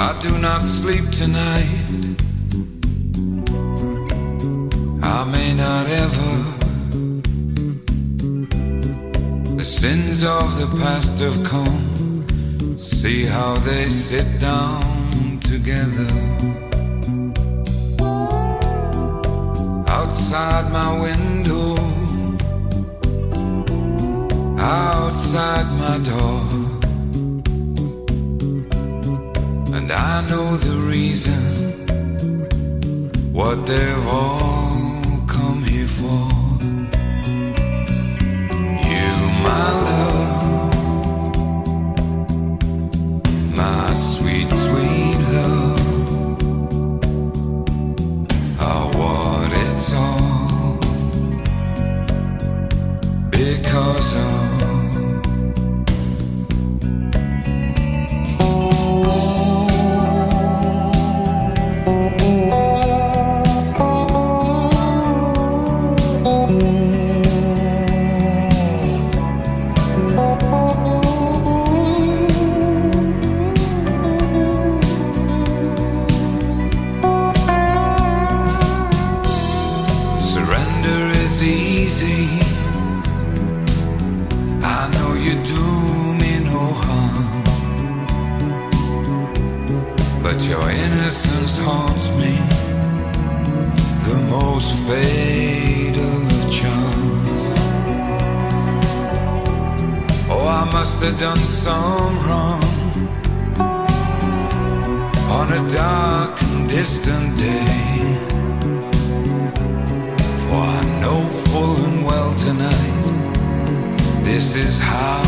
I do not sleep tonight. I may not ever. The sins of the past have come. See how they sit down together. Outside my window, outside my door, and I know the reason, what they've all come here for. You, my love, my sweet, sweet love, are what it's all because of. Your innocence haunts me, the most fatal of charms. Oh, I must have done some wrong on a dark and distant day, for I know full and well tonight, this is how